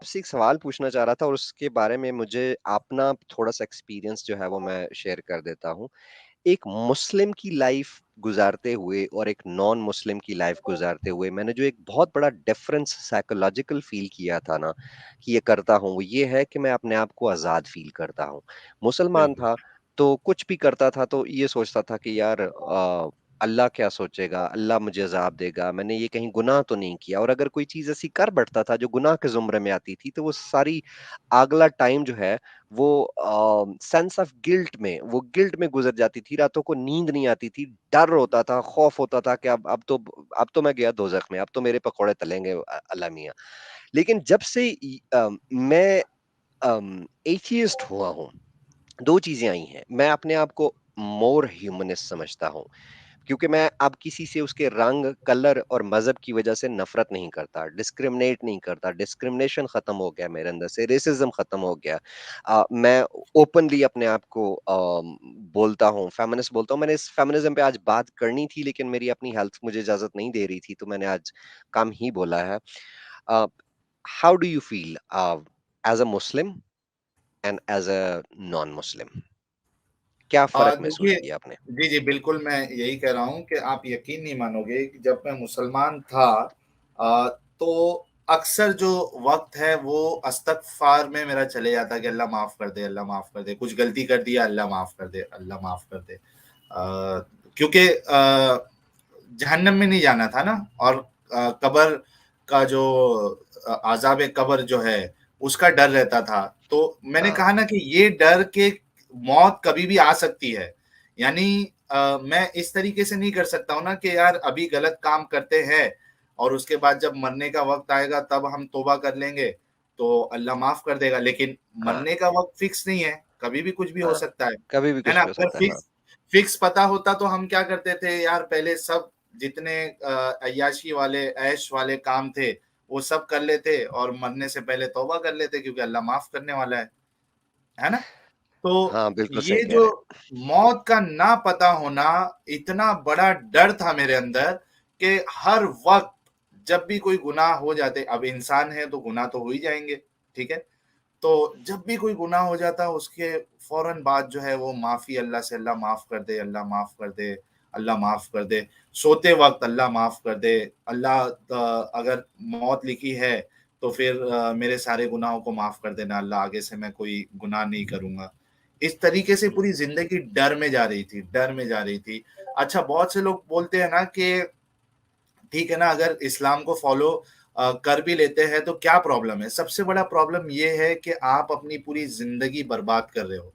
आपसे एक सवाल पूछना चाह रहा था और उसके बारे में मुझे अपना थोड़ा-सा एक्सपीरियंस जो है वो मैं शेयर कर देता हूँ। एक मुस्लिम की लाइफ गुज़ारते हुए और एक नॉन मुस्लिम की लाइफ गुज़ारते हुए मैंने जो एक बहुत बड़ा डिफरेंस साइकोलॉजिकल फ़ील किया था ना, कि ये करता हूँ, वो ये है कि मैं अपने आप को आज़ाद फ़ील करता हूँ। मुसलमान बिल्कुल। था, तो कुछ भी करता था तो ये सोचता था कि यार अल्लाह क्या सोचेगा? अल्लाह मुझे अज़ाब देगा, मैंने ये कहीं गुनाह तो नहीं किया और अगर कोई चीज़ ऐसी कर बैठता था जो गुनाह के ज़ुमरे में आती थी, तो वो सारी अगला टाइम जो है वो सेंस ऑफ गिल्ट में गुज़र जाती थी, रातों को नींद नहीं आती थी, डर होता था, खौफ होता था कि अब तो मैं गया दोज़ख में, अब तो मेरे पकौड़े तलेंगे अल्लाह मियाँ। लेकिन जब से मैं एथियस्ट हुआ हूँ, 2 चीज़ें आई हैं। मैं अपने आप को मोर ह्यूमनिस्ट समझता हूँ। क्योंकि मैं अब किसी से उसके रंग, कलर और मज़हब की वजह से नफ़रत नहीं करता, डिस्क्रिमिनेट नहीं करता, डिस्क्रिमिनेशन खत्म हो गया मेरे अंदर से, रेसिज़्म खत्म हो गया। मैं ओपनली अपने आप को बोलता हूँ, फेमिनिस्ट बोलता हूँ। मैंने इस फेमिनिज़्म पे आज बात करनी थी लेकिन मेरी अपनी हेल्थ मुझे इजाज़त नहीं दे रही थी, तो मैंने आज कम ही बोला है। Uh, how do you feel as a Muslim and as a non Muslim? क्या फ़र्क महसूस देखिए किया आपने? जी, जी, बिल्कुल मैं यही कह रहा हूँ कि आप यकीन नहीं मानोगे कि जब मैं मुसलमान था तो अक्सर जो वक़्त है वो इस्तग़फ़ार में मेरा चले जाता कि अल्लाह माफ़ कर दे, अल्लाह माफ़ कर दे। कुछ गलती कर दिया, अल्लाह माफ़ कर दे, अल्लाह माफ़ कर दे। क्योंकि जहन्नम में नहीं जाना था ना और कब्र का जो अज़ाब कब्र जो है, उसका डर रहता था। तो मैंने हाँ। कहा ना कि ये डर के मौत कभी भी आ सकती है। यानी मैं इस तरीके से नहीं कर सकता हूँ ना कि यार अभी गलत काम करते हैं और उसके बाद जब मरने का वक़्त आएगा तब हम तौबा कर लेंगे, तो अल्लाह माफ़ कर देगा। लेकिन हाँ, मरने का वक़्त फ़िक्स नहीं है, कभी भी कुछ भी हो हाँ। सकता कभी भी है कुछ ना? भी हो अगर सकता है, हाँ। फ़िक्स पता होता तो हम क्या करते थे यार पहले सब जितने अय्याशी वाले, ऐश वाले काम थे, वो सब कर लेते और मरने से पहले तौबा कर लेते क्योंकि अल्लाह माफ़ करने वाला है ना? तो हाँ, बिल्कुल सही ये कह जो रहे हैं। मौत का ना पता होना इतना बड़ा डर था मेरे अंदर कि हर वक़्त जब भी कोई गुनाह हो जाते अब इंसान है तो गुनाह तो हो ही जाएँगे, ठीक है? तो जब भी कोई गुनाह हो जाता उसके फ़ौरन बाद जो है वो माफ़ी अल्लाह से अल्लाह माफ़ कर दे, अल्लाह माफ़ कर दे, अल्लाह माफ़ कर दे। सोते वक़्त अल्लाह माफ़ कर दे, अल्लाह अगर मौत लिखी है तो फिर मेरे सारे गुनाहों को माफ़ कर देना अल्लाह आगे से मैं कोई गुनाह नहीं करूँगा। इस तरीके से पूरी ज़िंदगी डर में जा रही थी, डर में जा रही थी। अच्छा बहुत से लोग बोलते हैं ना कि ठीक है ना, अगर इस्लाम को फ़ॉलो कर भी लेते हैं तो क्या प्रॉब्लम है? सबसे बड़ा प्रॉब्लम ये है कि आप अपनी पूरी ज़िंदगी बर्बाद कर रहे हो।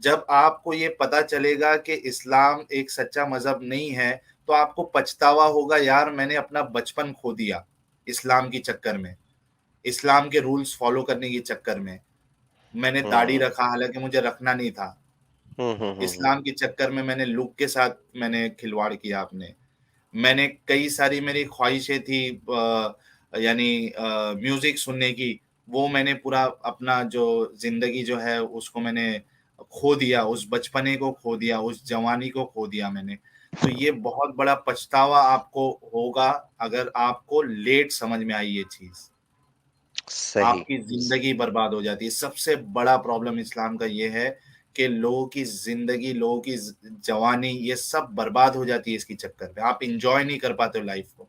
जब आपको ये पता चलेगा कि इस्लाम एक सच्चा मज़हब नहीं है, तो आपको पछतावा होगा यार मैंने अपना बचपन खो दिया, इस्लाम के चक्कर में, इस्लाम के रूल्स फ़ॉलो करने के चक्कर में। मैंने दाढ़ी हुँ। रखा हालाँकि मुझे रखना नहीं था। हुँ, हुँ, हुँ, हुँ। इस्लाम के चक्कर में मैंने लुक के साथ मैंने खिलवाड़ किया अपने। मैंने कई सारी मेरी ख्वाहिशें थी यानी म्यूज़िक सुनने की, वो मैंने पूरा अपना जो ज़िंदगी जो है उसको मैंने खो दिया, उस बचपने को खो दिया, उस जवानी को खो दिया मैंने। तो ये बहुत बड़ा पछतावा आपको होगा अगर आपको लेट समझ में आई ये चीज़। सही। आपकी स ज़िंदगी बर्बाद हो जाती है। सबसे बड़ा प्रॉब्लम इस्लाम का ये है कि लोगों की ज़िंदगी, लोगों की जवानी ये सब बर्बाद हो जाती है इसके चक्कर में। आप एन्जॉय नहीं कर पाते हो लाइफ़ को।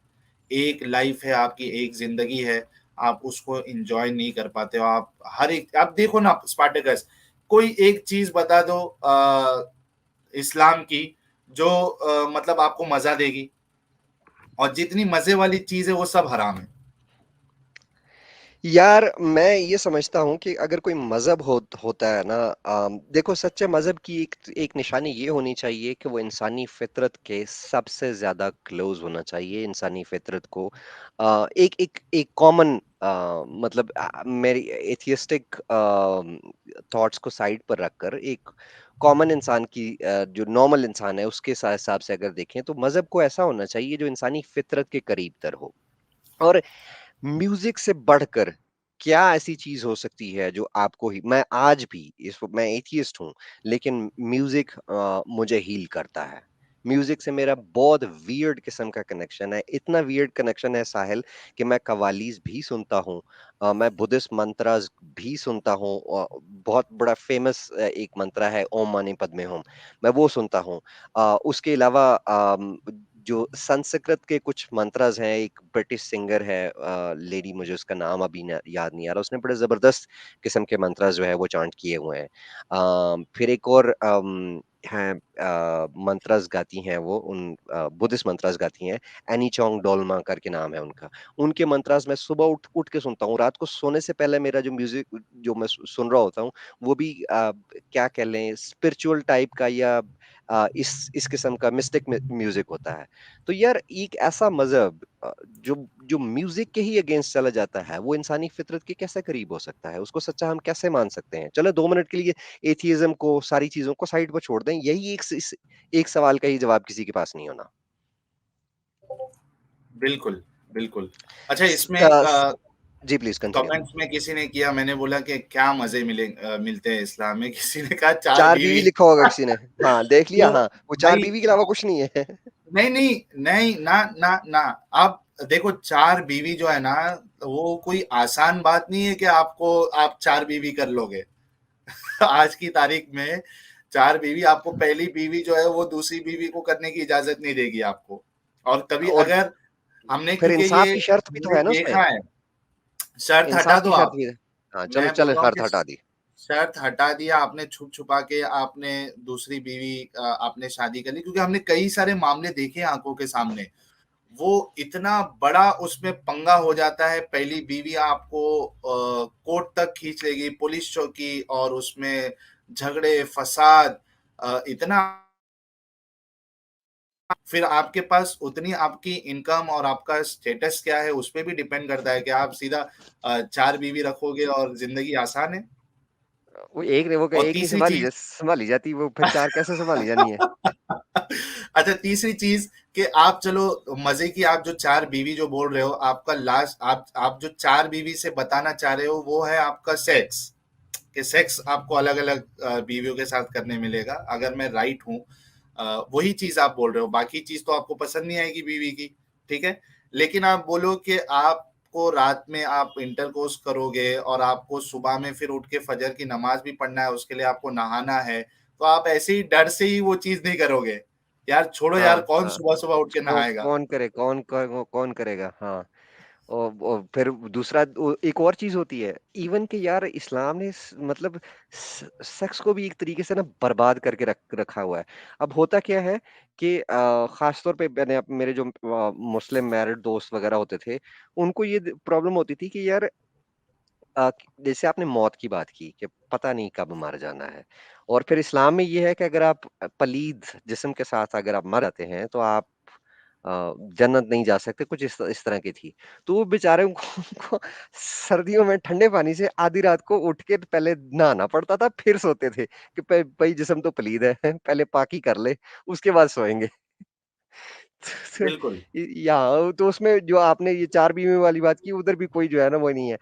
एक लाइफ़ है आपकी, एक ज़िंदगी है, आप उसको एन्जॉय नहीं कर पाते हो। आप हर एक आप देखो ना स्पार्टैकस, कोई एक चीज़ बता दो इस्लाम की जो मतलब आपको मज़ा देगी और जितनी मज़े वाली चीज़ है वो सब हराम है। यार, मैं ये समझता हूँ कि अगर कोई मज़हब होता है ना देखो सच्चे मज़हब की एक एक निशानी ये होनी चाहिए कि वो इंसानी फ़ितरत के सबसे ज़्यादा क्लोज़ होना चाहिए, इंसानी फ़ितरत को एक एक एक कॉमन मतलब मेरी एथियस्टिक थॉट्स को साइड पर रखकर एक कॉमन इंसान की जो नॉर्मल इंसान है, उसके हिसाब से अगर देखें, तो मज़हब को ऐसा होना चाहिए जो इंसानी फ़ितरत के करीब तर हो और म्यूज़िक से बढ़कर क्या ऐसी चीज हो सकती है जो आपको ही, मैं आज भी मैं एथियस्ट हूं, लेकिन म्यूजिक मुझे हील करता है। म्यूजिक से मेरा बहुत वियर्ड किस्म का कनेक्शन है, इतना वियर्ड कनेक्शन है साहिल, कि मैं कवालीज भी सुनता हूँ, मैं बुद्धिस्ट मंत्रास भी सुनता हूँ, बहुत बड़ा फेमस एक मंत्रा है ओम मानी पद्मे हूम, मैं वो सुनता हूँ। उसके अलावा जो संस्कृत के कुछ मंत्रज हैं, एक ब्रिटिश सिंगर है लेडी, मुझे उसका नाम अभी याद नहीं आ रहा, उसने बड़े जबरदस्त किस्म के मंत्रज जो है वो चांट किए हुए हैं। फिर एक और हैं, मंत्रज गाती हैं वो, उन बुद्धिस्ट मंत्रज गाती हैं, एनी चोंग डोलमा करके नाम है उनका। उनके मंत्रज मैं सुबह उठ उठ के सुनता हूँ, रात को सोने से पहले मेरा जो म्यूजिक जो मैं सुन रहा होता हूँ, वो भी क्या कह लें, स्पिरिचुअल टाइप का, या इस किस्म का मिस्टिक म्यूजिक होता है। तो यार एक ऐसा मजहब जो जो म्यूजिक के ही अगेंस्ट चला जाता है, वो इंसानी फितरत के कैसे करीब हो सकता है? उसको सच्चा हम कैसे मान सकते हैं? चलो 2 मिनट के लिए एथियज्म को, सारी चीजों को साइड पर छोड़ दें, यही एक सवाल का ही जवाब किसी के पास नहीं होना। बिल्कुल, बिल्कुल। अच्छा, स- इसमें अ, स- जी प्लीज कंटिन्यू। कमेंट्स में किसी ने किया, मैंने बोला कि क्या मजे मिलते हैं इस्लाम में। किसी ने कहा चार 4 बीवी बीवी। लिखा होगा किसी ने। हाँ देख लिया, तो हाँ वो चार भाई, बीवी के अलावा कुछ नहीं है। नहीं नहीं नहीं, ना ना ना। आप देखो, चार बीवी जो है ना, वो कोई आसान बात नहीं है कि आप चार बीवी कर लोगे। आज की तारीख में चार बीवी, आपको पहली बीवी जो है वो दूसरी बीवी को करने की इजाजत नहीं देगी आपको। और कभी और अगर हमने, फिर क्योंकि इंसाफ ये की शर्त भी तो हमने है ना उसमें। देखा है। शर्त हटा इंसाफ दो की शर्त आप। भी है। हाँ चलो, मैं बोल चल रहा हूँ शर्त कि हटा दी। शर्त हटा दिया आपने, छुप छुपा के आपने दूसरी बीवी आपने शादी कर ली, क्योंकि हमने कई सारे मामले देखे हैं आंखों के सामने। वो इतना बड़ा उसमें पंगा हो जाता है, पहली बीवी आपको कोर्ट तक खींच लेगी, पुलिस चौकी, और उसमें झगड़े फसाद, इतना। फिर आपके पास उतनी आपकी इनकम और आपका स्टेटस क्या है, उस पे भी डिपेंड करता है कि आप सीधा चार बीवी रखोगे और जिंदगी आसान है। वो एक ने वो और एक नहीं तीसरी संभाली चीज। संभाली जाती, वो फिर चार कैसे संभाली जानी है? अच्छा, तीसरी चीज कि आप चलो मजे की, आप जो चार बीवी जो बोल रहे हो, आपका लास्ट, आप जो चार बीवी से बताना चाह रहे हो वो है आपका सेक्स, कि सेक्स आपको अलग अलग बीवियों के साथ करने मिलेगा, अगर मैं राइट हूँ। वही चीज आप बोल रहे हो, बाकी चीज तो आपको पसंद नहीं आएगी बीवी की। ठीक है। लेकिन आप बोलो कि आपको रात में आप इंटरकोर्स करोगे और आपको सुबह में फिर उठ के फजर की नमाज भी पढ़ना है, उसके लिए आपको नहाना है, तो आप ऐसे ही डर से ही वो चीज नहीं करोगे। यार छोड़ो यार, हाँ कौन हाँ। सुबह सुबह उठ के नहाएगा। कौन करेगा, हाँ। और फिर दूसरा एक और चीज होती है, इवन कि यार इस्लाम ने मतलब सेक्स को भी एक तरीके से ना बर्बाद करके रखा हुआ है। अब होता क्या है कि खास तौर पे मेरे जो मुस्लिम मैरिड दोस्त वगैरह होते थे, उनको ये प्रॉब्लम होती थी कि यार जैसे आपने मौत की बात की कि पता नहीं कब मर जाना है, और फिर इस्लाम में ये है कि अगर आप पलीद जिस्म के साथ अगर आप मर जाते हैं तो आप जन्नत नहीं जा सकते, कुछ इस तरह की थी। तो वो बेचारे उनको सर्दियों में ठंडे पानी से आधी रात को उठ के पहले नहाना पड़ता था, फिर सोते थे कि भाई जिस्म तो पलीद है, पहले पाकी कर ले, उसके बाद सोएंगे। तो बिल्कुल। यहाँ तो उसमें जो आपने ये चार बीवी वाली बात की, उधर भी कोई जो है ना वो नहीं है।